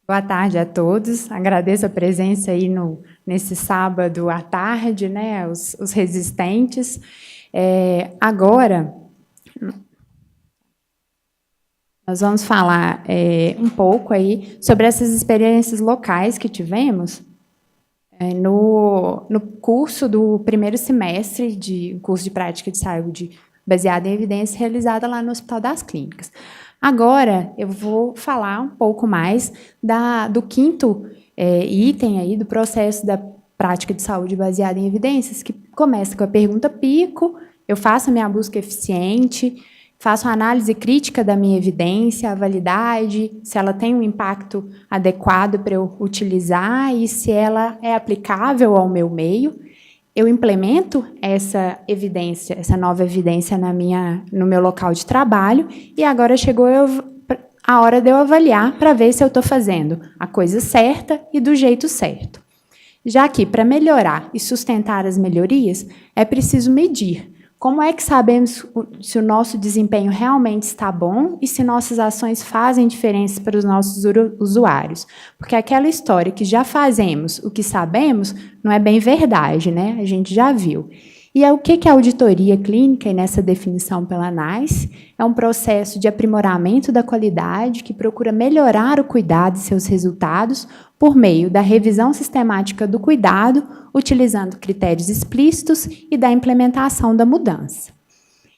Boa tarde a todos. Agradeço a presença aí nesse sábado à tarde, né, os resistentes. Agora, nós vamos falar um pouco aí sobre essas experiências locais que tivemos no curso do primeiro semestre de curso de prática de saúde baseada em evidência realizada lá no Hospital das Clínicas. Agora, eu vou falar um pouco mais do quinto item aí do processo da prática de saúde baseada em evidências, que começa com a pergunta PICO, eu faço a minha busca eficiente, faço a análise crítica da minha evidência, a validade, se ela tem um impacto adequado para eu utilizar e se ela é aplicável ao meu meio. Eu implemento essa evidência, essa nova evidência no meu local de trabalho e agora chegou a hora de eu avaliar para ver se eu estou fazendo a coisa certa e do jeito certo. Já que, para melhorar e sustentar as melhorias, é preciso medir. Como é que sabemos se o nosso desempenho realmente está bom e se nossas ações fazem diferença para os nossos usuários? Porque aquela história que já fazemos o que sabemos não é bem verdade, né? A gente já viu. E o que é auditoria clínica, e nessa definição pela ANAIS? É um processo de aprimoramento da qualidade que procura melhorar o cuidado e seus resultados por meio da revisão sistemática do cuidado, utilizando critérios explícitos e da implementação da mudança.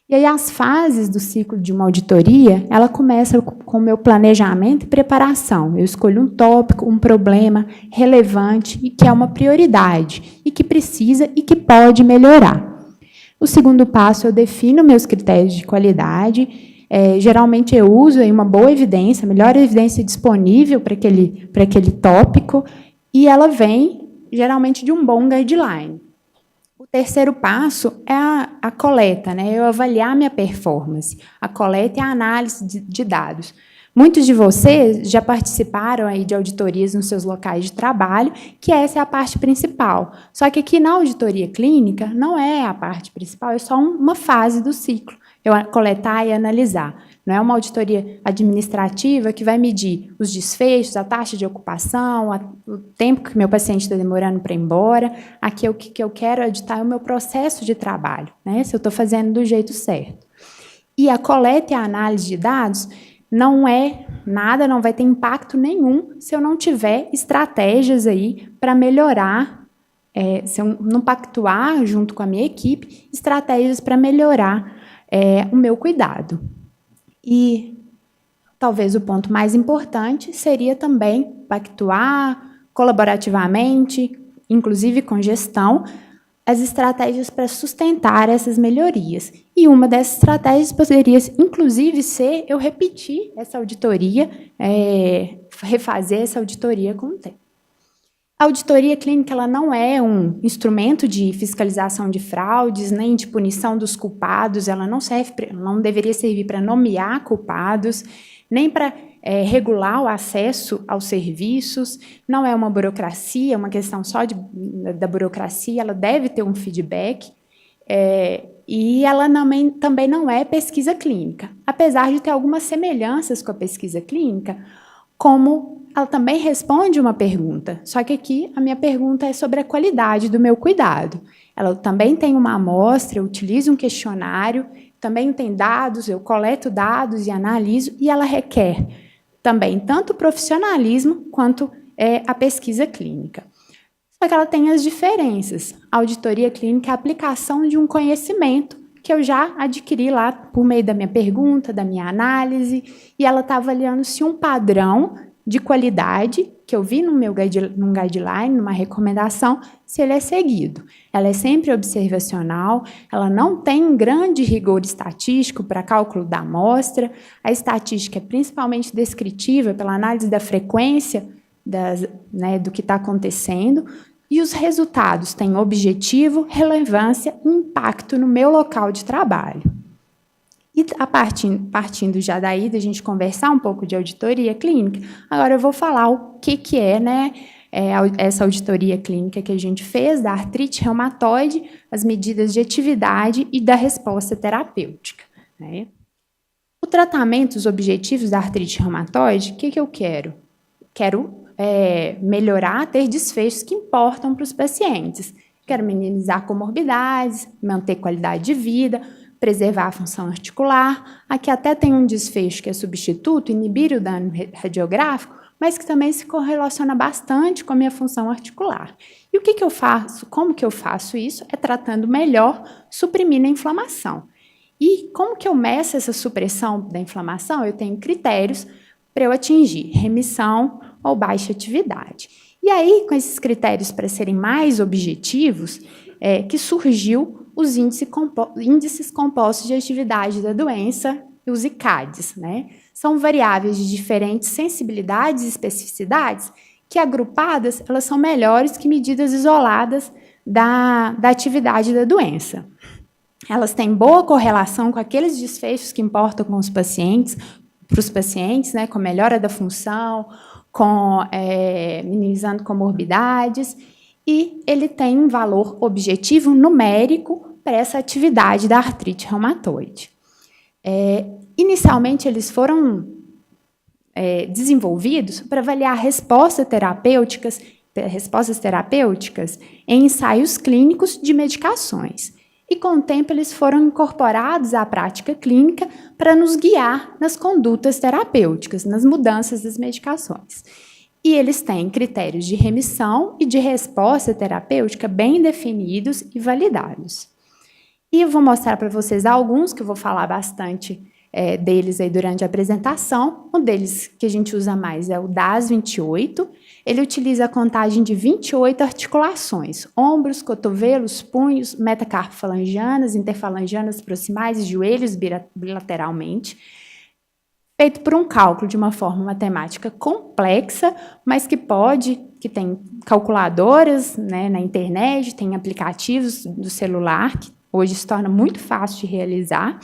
E aí as fases do ciclo de uma auditoria, ela começa com o meu planejamento e preparação. Eu escolho um tópico, um problema relevante e que é uma prioridade e que precisa e que pode melhorar. O segundo passo, eu defino meus critérios de qualidade. Geralmente eu uso aí uma boa evidência, a melhor evidência disponível para aquele tópico, e ela vem geralmente de um bom guideline. O terceiro passo é a coleta, né? Eu avaliar minha performance. A coleta e a análise de dados. Muitos de vocês já participaram aí de auditorias nos seus locais de trabalho, que essa é a parte principal. Só que aqui na auditoria clínica não é a parte principal, é só uma fase do ciclo. Eu coletar e analisar. Não é uma auditoria administrativa que vai medir os desfechos, a taxa de ocupação, o tempo que meu paciente está demorando para ir embora. Aqui o que eu quero auditar é o meu processo de trabalho, né? Se eu estou fazendo do jeito certo. E a coleta e a análise de dados não é nada, não vai ter impacto nenhum se eu não tiver estratégias aí para melhorar, se eu não pactuar junto com a minha equipe, estratégias para melhorar o meu cuidado. E talvez o ponto mais importante seria também pactuar colaborativamente, inclusive com gestão, as estratégias para sustentar essas melhorias. E uma dessas estratégias poderia, inclusive, ser eu repetir essa auditoria, refazer essa auditoria com o tempo. A auditoria clínica ela não é um instrumento de fiscalização de fraudes, nem de punição dos culpados, ela não deveria servir para nomear culpados, nem para regular o acesso aos serviços, não é uma burocracia, é uma questão só da burocracia, ela deve ter um feedback, e ela também não é pesquisa clínica, apesar de ter algumas semelhanças com a pesquisa clínica, como ela também responde uma pergunta, só que aqui a minha pergunta é sobre a qualidade do meu cuidado. Ela também tem uma amostra, eu utilizo um questionário, também tem dados, eu coleto dados e analiso, e ela requer também tanto o profissionalismo quanto a pesquisa clínica. Só que ela tem as diferenças. A auditoria clínica é a aplicação de um conhecimento que eu já adquiri lá por meio da minha pergunta, da minha análise, e ela está avaliando se um padrão de qualidade, que eu vi num guideline, numa recomendação, se ele é seguido. Ela é sempre observacional, ela não tem grande rigor estatístico para cálculo da amostra, a estatística é principalmente descritiva pela análise da frequência do que está acontecendo, e os resultados têm objetivo, relevância e impacto no meu local de trabalho. E partindo já daí, da gente conversar um pouco de auditoria clínica, agora eu vou falar o que é, essa auditoria clínica que a gente fez da artrite reumatoide, as medidas de atividade e da resposta terapêutica. Né? O tratamento, os objetivos da artrite reumatoide, o que eu quero? quero melhorar, ter desfechos que importam para os pacientes. Quero minimizar comorbidades, manter qualidade de vida, preservar a função articular. Aqui até tem um desfecho que é substituto, inibir o dano radiográfico, mas que também se correlaciona bastante com a minha função articular. E o que eu faço? Como que eu faço isso? É tratando melhor, suprimindo a inflamação. E como que eu meço essa supressão da inflamação? Eu tenho critérios para eu atingir remissão ou baixa atividade. E aí, com esses critérios para serem mais objetivos, que surgiu os índices compostos de atividade da doença, os ICADs, né? São variáveis de diferentes sensibilidades e especificidades que, agrupadas, elas são melhores que medidas isoladas da atividade da doença. Elas têm boa correlação com aqueles desfechos que importam com os pacientes, para os pacientes, né, com melhora da função, com minimizando comorbidades, e ele tem um valor objetivo numérico para essa atividade da artrite reumatoide. Inicialmente, eles foram desenvolvidos para avaliar respostas terapêuticas em ensaios clínicos de medicações. E, com o tempo, eles foram incorporados à prática clínica para nos guiar nas condutas terapêuticas, nas mudanças das medicações. E eles têm critérios de remissão e de resposta terapêutica bem definidos e validados. E eu vou mostrar para vocês alguns, que eu vou falar bastante deles aí durante a apresentação. Um deles que a gente usa mais é o DAS28. Ele utiliza a contagem de 28 articulações: ombros, cotovelos, punhos, metacarpofalangianas, interfalangianas proximais e joelhos bilateralmente, feito por um cálculo de uma forma matemática complexa, mas que tem calculadoras, né, na internet, tem aplicativos do celular, que hoje se torna muito fácil de realizar,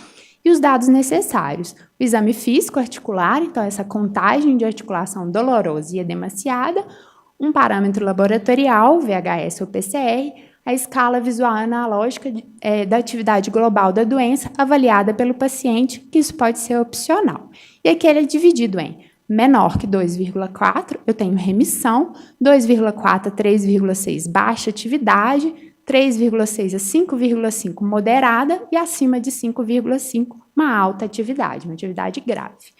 e os dados necessários: o exame físico articular, então essa contagem de articulação dolorosa e edemaciada, um parâmetro laboratorial, VHS ou PCR, a escala visual analógica da atividade global da doença avaliada pelo paciente, que isso pode ser opcional. E aqui ele é dividido em menor que 2,4, eu tenho remissão, 2,4 a 3,6 baixa atividade, 3,6 a 5,5 moderada e acima de 5,5 uma alta atividade, uma atividade grave.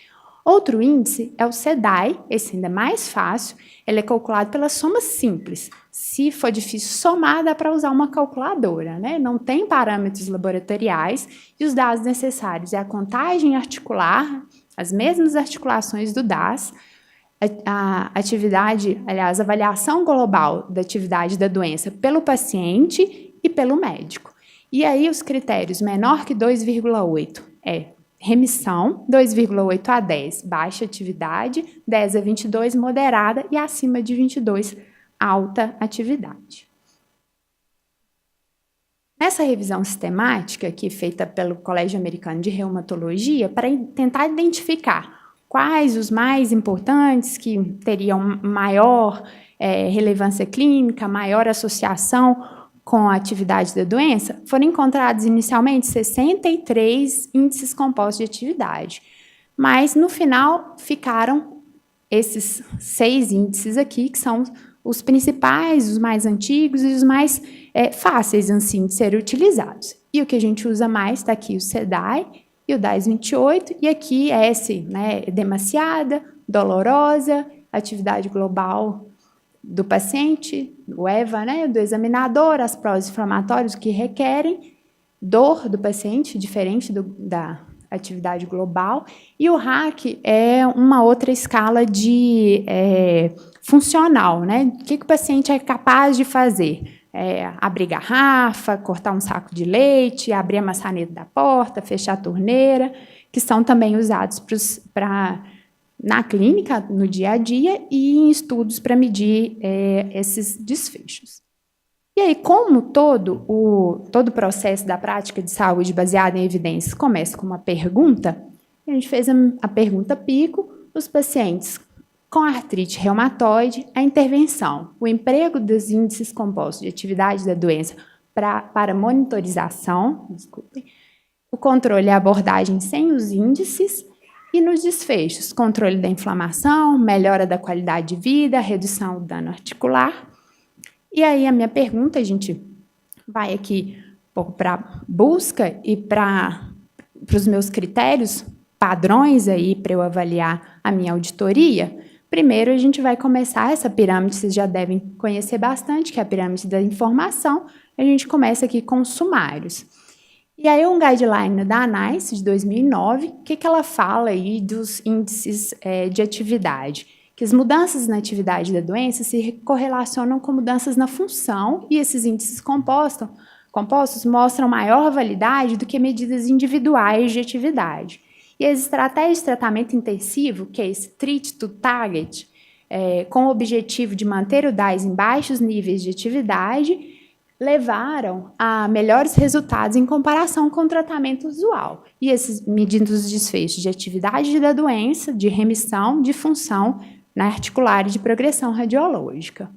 Outro índice é o CDAI, esse ainda é mais fácil, ele é calculado pela soma simples. Se for difícil somar, dá para usar uma calculadora, né? Não tem parâmetros laboratoriais e os dados necessários é a contagem articular, as mesmas articulações do DAS, a atividade, aliás, a avaliação global da atividade da doença pelo paciente e pelo médico. E aí os critérios: menor que 2,8 é remissão, 2,8 a 10 baixa atividade, 10 a 22 moderada e acima de 22 alta atividade. Nessa revisão sistemática, aqui feita pelo Colégio Americano de Reumatologia, para tentar identificar quais os mais importantes, que teriam maior relevância clínica, maior associação com a atividade da doença, foram encontrados inicialmente 63 índices compostos de atividade, mas no final ficaram esses 6 índices aqui, que são os principais, os mais antigos e os mais fáceis assim, de serem utilizados. E o que a gente usa mais está aqui o CDAI e o DAS28, e aqui S, né, edemaciada, dolorosa, atividade global do paciente, o EVA, né, do examinador, as provas inflamatórias que requerem, dor do paciente, diferente da atividade global, e o RAC é uma outra escala de funcional, né? O que o paciente é capaz de fazer? Abrir garrafa, cortar um saco de leite, abrir a maçaneta da porta, fechar a torneira, que são também usados na clínica, no dia a dia, e em estudos para medir esses desfechos. E aí, como todo o processo da prática de saúde baseada em evidências começa com uma pergunta, a gente fez a pergunta PICO: os pacientes com artrite reumatoide, a intervenção, o emprego dos índices compostos de atividade da doença para monitorização, o controle e a abordagem sem os índices, E nos desfechos, controle da inflamação, melhora da qualidade de vida, redução do dano articular. E aí a minha pergunta, a gente vai aqui um pouco para busca e para os meus critérios, padrões aí para eu avaliar a minha auditoria. Primeiro, a gente vai começar essa pirâmide, vocês já devem conhecer bastante, que é a pirâmide da informação. A gente começa aqui com os sumários. E aí, um guideline da ANAIS, de 2009, o que ela fala aí dos índices de atividade? Que as mudanças na atividade da doença se correlacionam com mudanças na função, e esses índices compostos mostram maior validade do que medidas individuais de atividade. E as estratégias de tratamento intensivo, que é esse treat to target, com o objetivo de manter o DAS em baixos níveis de atividade, levaram a melhores resultados em comparação com o tratamento usual. E esses medindo os desfechos de atividade da doença, de remissão, de função na articular e de progressão radiológica.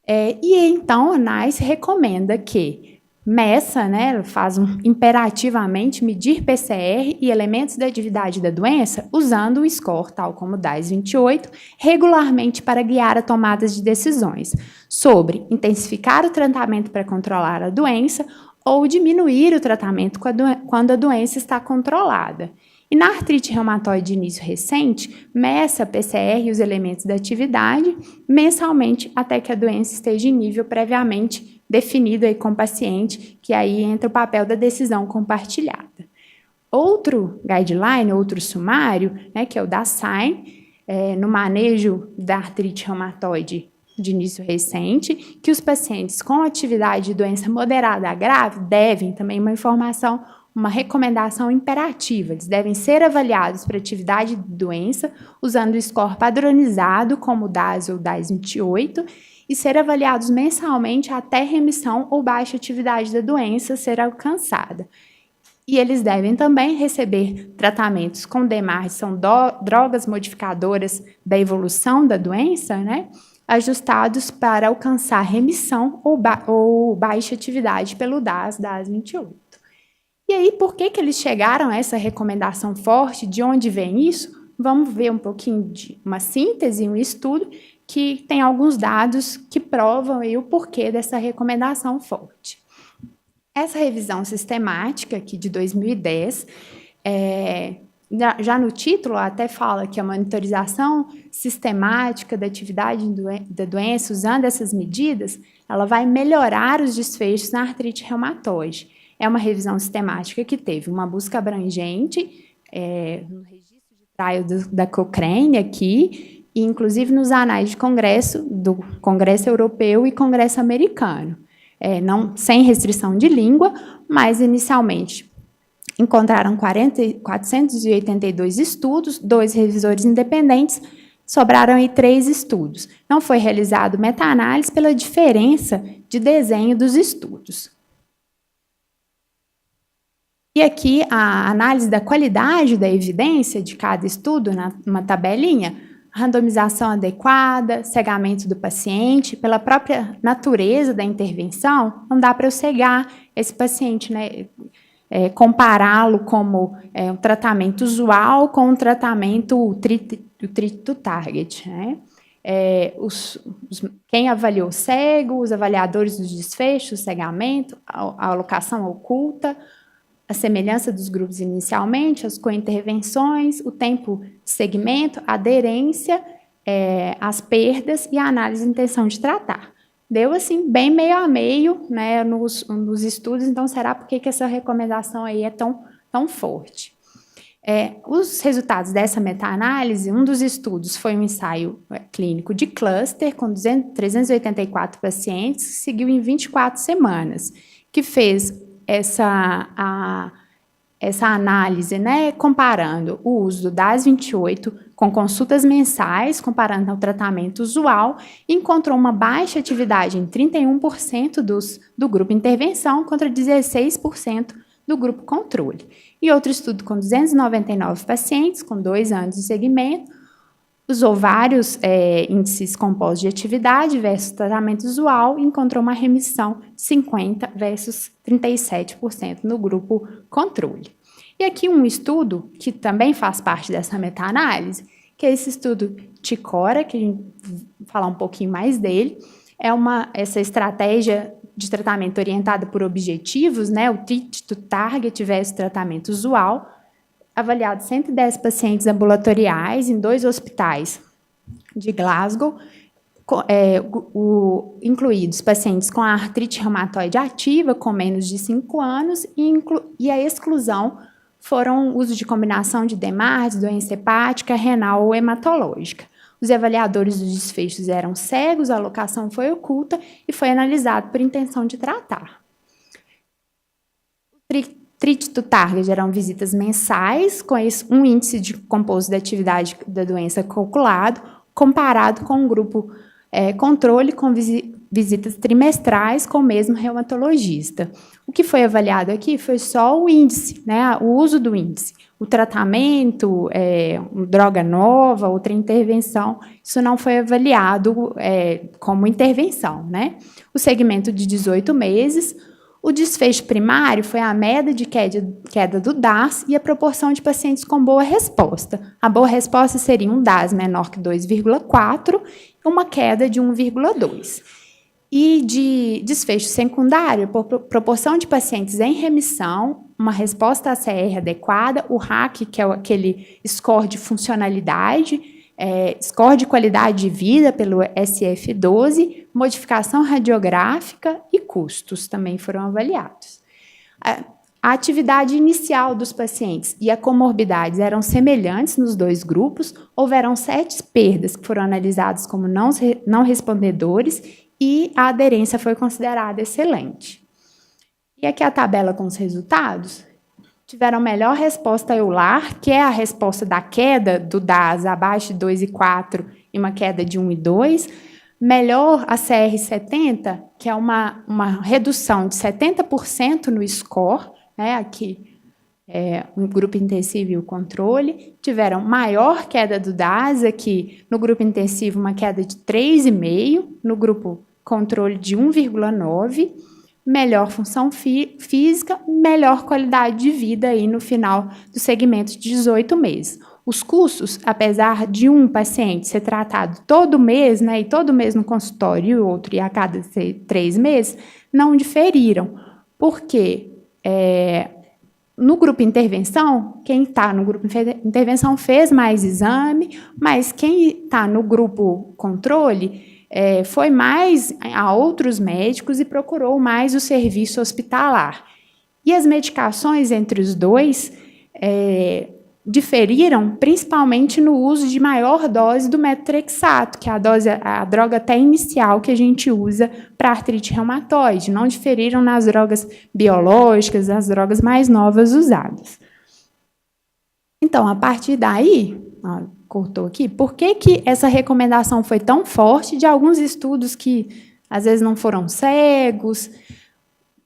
E então a ANAIS recomenda que meça, faz imperativamente medir PCR e elementos da atividade da doença usando o score, tal como o DAS-28, regularmente para guiar a tomadas de decisões sobre intensificar o tratamento para controlar a doença ou diminuir o tratamento quando a doença está controlada. E na artrite reumatoide de início recente, meça PCR e os elementos da atividade mensalmente até que a doença esteja em nível previamente definido aí com o paciente, que aí entra o papel da decisão compartilhada. Outro guideline, outro sumário, que é o da SAIN, no manejo da artrite reumatoide de início recente, que os pacientes com atividade de doença moderada a grave devem, também uma recomendação imperativa, eles devem ser avaliados para atividade de doença, usando o score padronizado, como o DAS ou DAS-28, e ser avaliados mensalmente até remissão ou baixa atividade da doença ser alcançada. E eles devem também receber tratamentos com DMARD, são drogas modificadoras da evolução da doença, ajustados para alcançar remissão ou baixa atividade pelo DAS-28. E aí, por que eles chegaram a essa recomendação forte? De onde vem isso? Vamos ver um pouquinho de uma síntese, um estudo, que tem alguns dados que provam aí o porquê dessa recomendação forte. Essa revisão sistemática aqui de 2010, já no título até fala que a monitorização sistemática da atividade da doença usando essas medidas, ela vai melhorar os desfechos na artrite reumatoide. É uma revisão sistemática que teve uma busca abrangente no registro de trial da Cochrane aqui, e inclusive nos anais de congresso, do Congresso Europeu e Congresso Americano. Não, sem restrição de língua, mas inicialmente encontraram 482 estudos, 2 revisores independentes, sobraram aí 3 estudos. Não foi realizado meta-análise pela diferença de desenho dos estudos. E aqui a análise da qualidade da evidência de cada estudo, numa tabelinha, randomização adequada, cegamento do paciente, pela própria natureza da intervenção, não dá para eu cegar esse paciente, compará-lo como um tratamento usual com um tratamento treat to target. Quem avaliou cego, os avaliadores dos desfechos, cegamento, a alocação oculta, a semelhança dos grupos inicialmente, as cointervenções, o tempo de segmento, a aderência, as perdas e a análise de intenção de tratar. Deu, assim, bem meio a meio, nos estudos, então será por que essa recomendação aí é tão forte? Os resultados dessa meta-análise, um dos estudos foi um ensaio clínico de cluster com 384 pacientes, que seguiu em 24 semanas, que fez essa análise, comparando o uso do DAS-28 com consultas mensais, comparando ao tratamento usual, encontrou uma baixa atividade em 31% do grupo intervenção contra 16% do grupo controle. E outro estudo com 299 pacientes, com 2 anos de segmento, usou vários índices compostos de atividade versus tratamento usual e encontrou uma remissão de 50% versus 37% no grupo controle. E aqui um estudo que também faz parte dessa meta-análise, que é esse estudo TICORA, que a gente vai falar um pouquinho mais dele, essa estratégia de tratamento orientada por objetivos, né, o Treat to Target versus tratamento usual, avaliado 110 pacientes ambulatoriais em 2 hospitais de Glasgow, incluídos pacientes com artrite reumatoide ativa com menos de 5 anos e a exclusão foram uso de combinação de DMARDs, doença hepática, renal ou hematológica. Os avaliadores dos desfechos eram cegos, a alocação foi oculta e foi analisado por intenção de tratar. Treat to Target eram visitas mensais, com um índice de composto da atividade da doença calculado, comparado com um grupo controle com visitas trimestrais com o mesmo reumatologista. O que foi avaliado aqui foi só o índice, né, o uso do índice. O tratamento, droga nova, outra intervenção, isso não foi avaliado como intervenção, né? O segmento de 18 meses, o desfecho primário foi a média de queda do DAS e a proporção de pacientes com boa resposta. A boa resposta seria um DAS menor que 2,4 e uma queda de 1,2. E de desfecho secundário, por proporção de pacientes em remissão, uma resposta ACR adequada, o RAC, que é aquele score de funcionalidade, score de qualidade de vida pelo SF12, modificação radiográfica e custos também foram avaliados. A atividade inicial dos pacientes e a comorbidades eram semelhantes nos 2 grupos, houveram 7 perdas que foram analisadas como não respondedores e a aderência foi considerada excelente. E aqui a tabela com os resultados. Tiveram melhor resposta eular, que é a resposta da queda do DAS abaixo de 2,4 e uma queda de 1,2. Melhor a CR70, que é uma redução de 70% no score, né, aqui um grupo intensivo e o controle. Tiveram maior queda do DAS, aqui no grupo intensivo uma queda de 3,5, no grupo controle de 1,9. Melhor função física, melhor qualidade de vida aí no final do segmento de 18 meses. Os custos, apesar de um paciente ser tratado todo mês, né, e todo mês no consultório e o outro a cada 3 meses, não diferiram. Porque no grupo intervenção, quem está no grupo intervenção fez mais exame, mas quem está no grupo controle foi mais a outros médicos e procurou mais o serviço hospitalar. E as medicações entre os dois diferiram principalmente no uso de maior dose do metotrexato, que é a droga até inicial que a gente usa para artrite reumatoide. Não diferiram nas drogas biológicas, as drogas mais novas usadas. Então, a partir daí, cortou aqui, por que essa recomendação foi tão forte de alguns estudos que às vezes não foram cegos,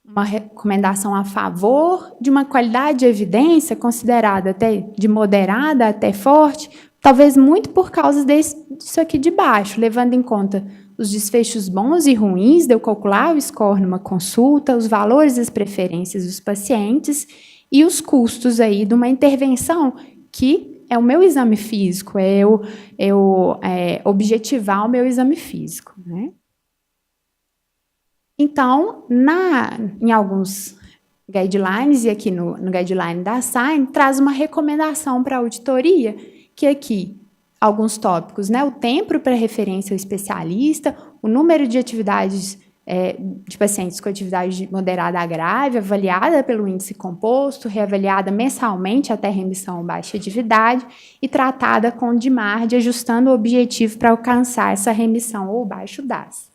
uma recomendação a favor de uma qualidade de evidência considerada até de moderada até forte, talvez muito por causa disso aqui de baixo, levando em conta os desfechos bons e ruins de eu calcular o score numa consulta, os valores e as preferências dos pacientes e os custos aí de uma intervenção que é o meu exame físico, eu objetivar o meu exame físico, né? Então, em alguns guidelines, e aqui no guideline da SAIN, traz uma recomendação para a auditoria, que aqui, alguns tópicos, né? O tempo para referência ao especialista, o número de atividades de pacientes com atividade moderada a grave, avaliada pelo índice composto, reavaliada mensalmente até remissão ou baixa atividade e tratada com DMARD, ajustando o objetivo para alcançar essa remissão ou baixo DAS.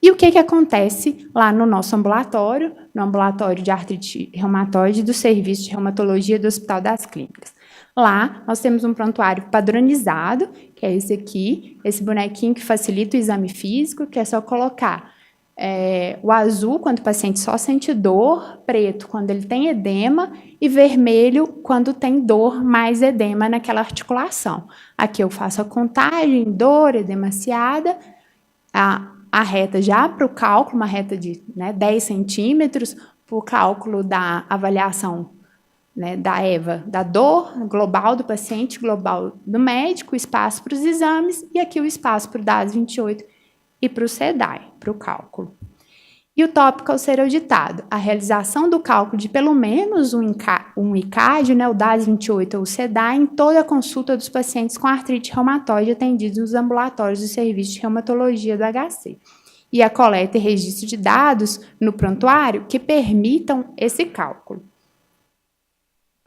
E o que acontece lá no nosso ambulatório, no ambulatório de artrite reumatoide do Serviço de Reumatologia do Hospital das Clínicas? Lá, nós temos um prontuário padronizado, que é esse aqui, esse bonequinho que facilita o exame físico, que é só colocar o azul, quando o paciente só sente dor, preto, quando ele tem edema, e vermelho, quando tem dor mais edema naquela articulação. Aqui eu faço a contagem, dor, edemaciada, a reta já para o cálculo, uma reta de 10 centímetros, para o cálculo da avaliação né, da EVA, da dor global do paciente, global do médico, o espaço para os exames, e aqui o espaço para o DAS-28 e para o SEDAI, para o cálculo. E o tópico ao ser auditado, a realização do cálculo de pelo menos um ICAD, né, o DAS-28 ou o SEDAI, em toda a consulta dos pacientes com artrite reumatoide atendidos nos ambulatórios do Serviço de Reumatologia do HC. E a coleta e registro de dados no prontuário que permitam esse cálculo.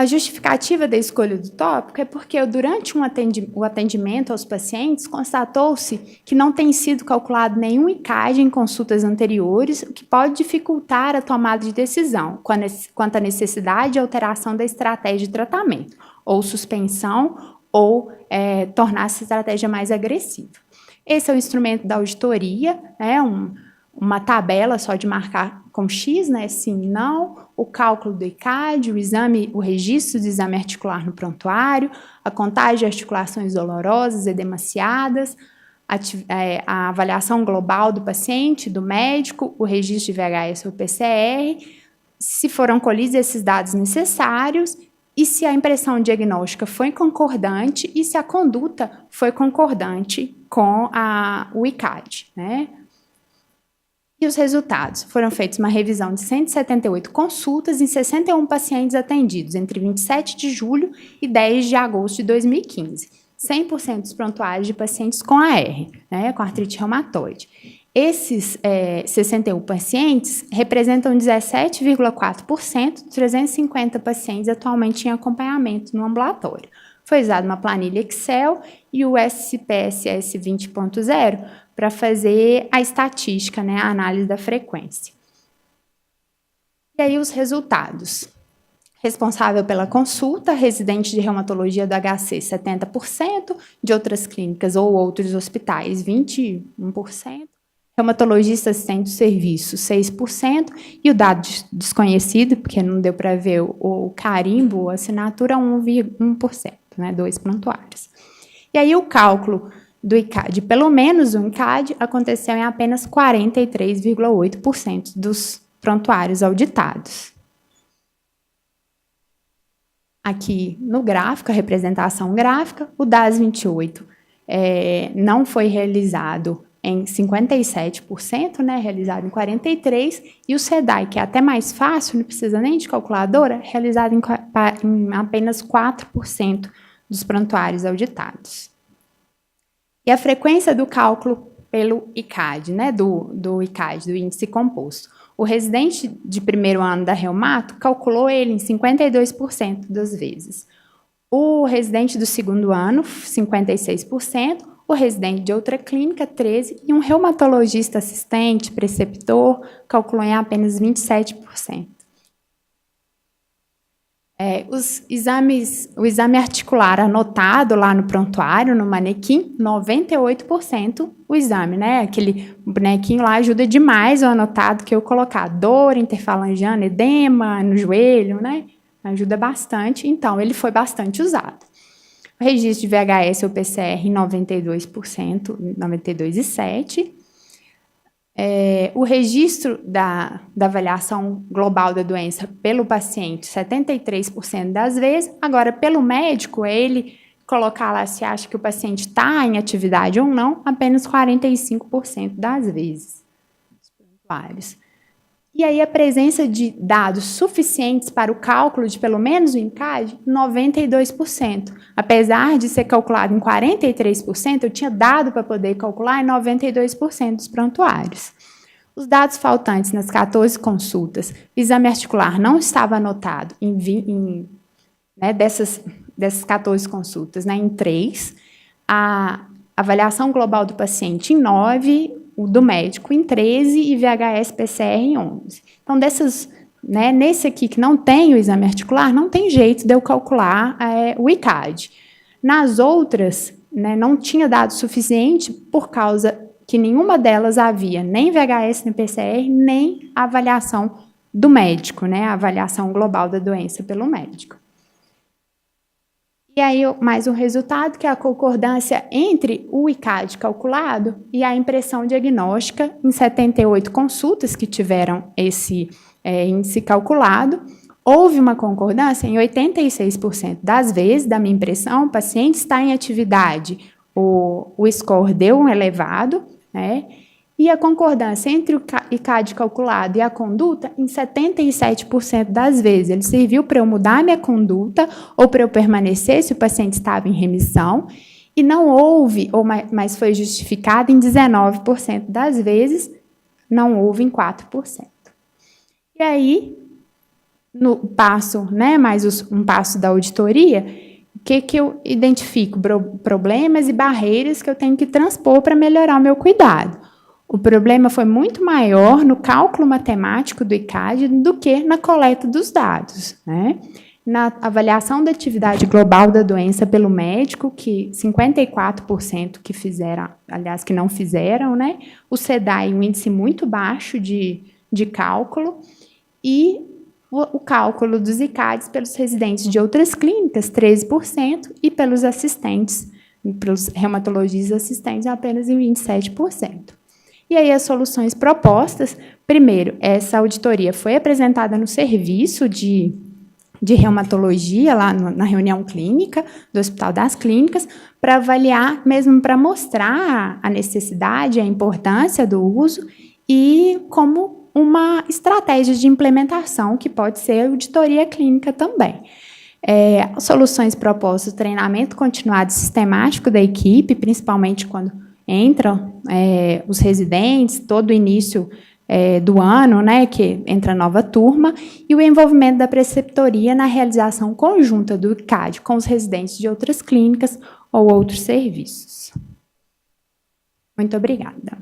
A justificativa da escolha do tópico é porque, durante o atendimento aos pacientes, constatou-se que não tem sido calculado nenhum ICAD em consultas anteriores, o que pode dificultar a tomada de decisão quanto à necessidade de alteração da estratégia de tratamento, ou suspensão, ou tornar essa estratégia mais agressiva. Esse é o instrumento da auditoria, né, uma tabela só de marcar com X, né, sim e não, o cálculo do ICAD, o registro do exame articular no prontuário, a contagem de articulações dolorosas, edemaciadas, a avaliação global do paciente, do médico, o registro de VHS ou PCR, se foram colhidos esses dados necessários e se a impressão diagnóstica foi concordante e se a conduta foi concordante com o ICAD, né? E os resultados? Foram feitos uma revisão de 178 consultas em 61 pacientes atendidos entre 27 de julho e 10 de agosto de 2015. 100% dos prontuários de pacientes com AR, né, com artrite reumatoide. Esses 61 pacientes representam 17,4% dos 350 pacientes atualmente em acompanhamento no ambulatório. Foi usada uma planilha Excel e o SPSS 20.0 para fazer a estatística, né, a análise da frequência. E aí os resultados. Responsável pela consulta, residente de reumatologia do HC, 70%, de outras clínicas ou outros hospitais, 21%, reumatologista assistente do serviço, 6%, e o dado desconhecido, porque não deu para ver o carimbo, a assinatura, 1%, né, 2 prontuários. E aí o cálculo do ICAD, pelo menos um ICAD, aconteceu em apenas 43,8% dos prontuários auditados. Aqui no gráfico, a representação gráfica, o DAS-28 não foi realizado em 57%, né, realizado em 43%, e o SEDAI, que é até mais fácil, não precisa nem de calculadora, realizado em apenas 4% dos prontuários auditados. E a frequência do cálculo pelo ICAD, né, do ICAD, do índice composto. O residente de primeiro ano da Reumato calculou ele em 52% das vezes. O residente do segundo ano, 56%, o residente de outra clínica, 13%, e um reumatologista assistente, preceptor, calculou em apenas 27%. O exame articular anotado lá no prontuário, no manequim, 98% o exame, né? Aquele bonequinho lá ajuda demais o anotado que eu colocar dor interfalangiana, edema no joelho, né? Ajuda bastante, então ele foi bastante usado. O registro de VHS ou PCR, 92%, 92,7%. O registro da avaliação global da doença pelo paciente, 73% das vezes. Agora, pelo médico, ele colocar lá se acha que o paciente está em atividade ou não, apenas 45% das vezes. E aí, a presença de dados suficientes para o cálculo de pelo menos o ICAD, 92%. Apesar de ser calculado em 43%, eu tinha dado para poder calcular em 92% dos prontuários. Os dados faltantes nas 14 consultas, o exame articular não estava anotado dessas 14 consultas, né, em 3, a avaliação global do paciente em 9, o do médico em 13 e VHS-PCR em 11. Então, nesse aqui que não tem o exame articular, não tem jeito de eu calcular o ICAD. Nas outras, né, não tinha dado suficiente por causa que nenhuma delas havia nem VHS, nem PCR, nem a avaliação do médico, né, a avaliação global da doença pelo médico. E aí, mais um resultado, que é a concordância entre o ICAD calculado e a impressão diagnóstica em 78 consultas que tiveram esse índice calculado, Houve uma concordância em 86% das vezes, da minha impressão, o paciente está em atividade, o score deu um elevado, né? E a concordância entre o ICAD calculado e a conduta, em 77% das vezes. Ele serviu para eu mudar minha conduta ou para eu permanecer se o paciente estava em remissão, e não houve, mas foi justificado em 19% das vezes, não houve em 4%. E aí, no passo, né, mais um passo da auditoria, o que eu identifico? Problemas e barreiras que eu tenho que transpor para melhorar o meu cuidado. O problema foi muito maior no cálculo matemático do ICAD do que na coleta dos dados, né? Na avaliação da atividade global da doença pelo médico, que 54% que fizeram, aliás, que não fizeram, né? O SEDAI, um índice muito baixo de cálculo, e o cálculo dos ICADs pelos residentes de outras clínicas, 13%, e pelos assistentes, pelos reumatologistas assistentes, apenas em 27%. E aí as soluções propostas, primeiro, essa auditoria foi apresentada no serviço de reumatologia, lá na reunião clínica do Hospital das Clínicas, para avaliar, mesmo para mostrar a necessidade, a importância do uso e como uma estratégia de implementação, que pode ser a auditoria clínica também. Soluções propostas, treinamento continuado sistemático da equipe, principalmente quando entram os residentes, todo o início do ano, né, que entra a nova turma, e o envolvimento da preceptoria na realização conjunta do ICAD com os residentes de outras clínicas ou outros serviços. Muito obrigada.